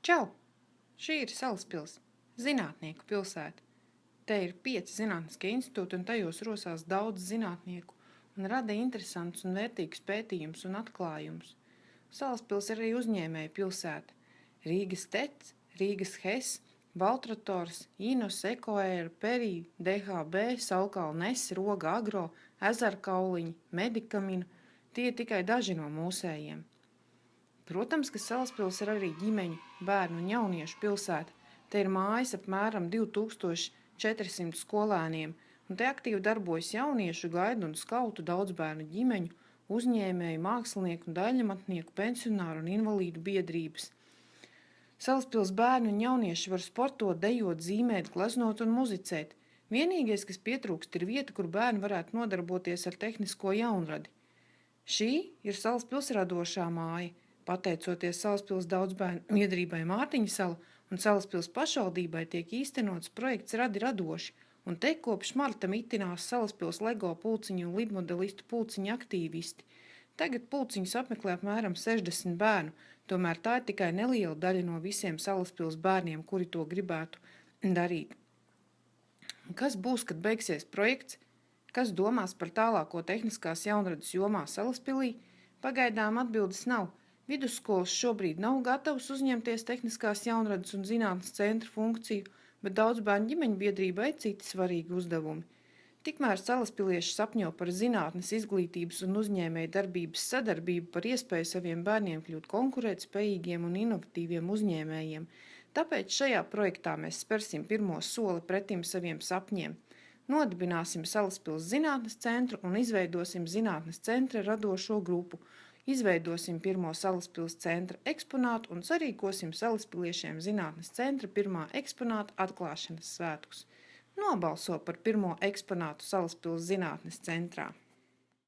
Čau! Šī ir Salaspils, zinātnieku pilsēta. Te ir 5 zinātniskie institūti un tajos rosās daudz zinātnieku un rada interesantus un vērtīgus pētījumus un atklājumus. Salaspils ir arī uzņēmēja pilsēta. Rīgas TEC, Rīgas HES, Valtrators, Inos, Ekoēra, Perī, DHB, Saulkalnes, Roga Agro, Ezerkauliņi, Medikaminu – tie tikai daži no mūsējiem. Protams, ka Salaspils ir arī ģimeņu, bērnu un jauniešu pilsēta. Te ir mājas apmēram 2400 skolēniem, un te aktīvi darbojas jauniešu, gaidu un skautu daudzbērnu ģimeņu, uzņēmēju, mākslinieku un daļamatnieku, pensionāru un invalīdu biedrības. Salaspils bērni un jaunieši var sportot, dejot, zīmēt, gleznot un muzicēt. Vienīgais, kas pietrūkst, ir vieta, kur bērni varētu nodarboties ar tehnisko jaunradi. Šī ir Salaspils radošā māja. Pateicoties Salaspils daudzbērnu biedrībai Mārtiņa sala un Salaspils pašvaldībai tiek īstenots projekts Radi radoši, un te kopš marta mitinās Salaspils LEGO pulciņu un lidmodelistu pulciņu aktīvisti. Tagad pulciņus apmeklē apmēram 60 bērnu, tomēr tā ir tikai neliela daļa no visiem Salaspils bērniem, kuri to gribētu darīt. Kas būs, kad beigsies projekts? Kas domās par tālāko tehniskās jaunradas jomā Salaspilī? Pagaidām atbildes nav. Vidusskolas šobrīd nav gatavas uzņemties tehniskās jaunradas un zinātnes centra funkciju, bet daudz bērnu ģimeņu biedrībai citi svarīgi uzdevumi. Tikmēr salaspilieši sapņo par zinātnes, izglītības un uzņēmēju darbības sadarbību, par iespēju saviem bērniem kļūt konkurētspējīgiem un inovatīviem uzņēmējiem. Tāpēc šajā projektā mēs spērsim pirmo soli pretim saviem sapņiem. Nodibināsim Salaspils zinātnes centru un izveidosim zinātnes centra radošo grupu. Izveidosim pirmo Salaspils centra eksponātu un sarīkosim salaspiliešiem zinātnes centra pirmā eksponāta atklāšanas svētkus. Nobalso par pirmo eksponātu Salaspils zinātnes centrā.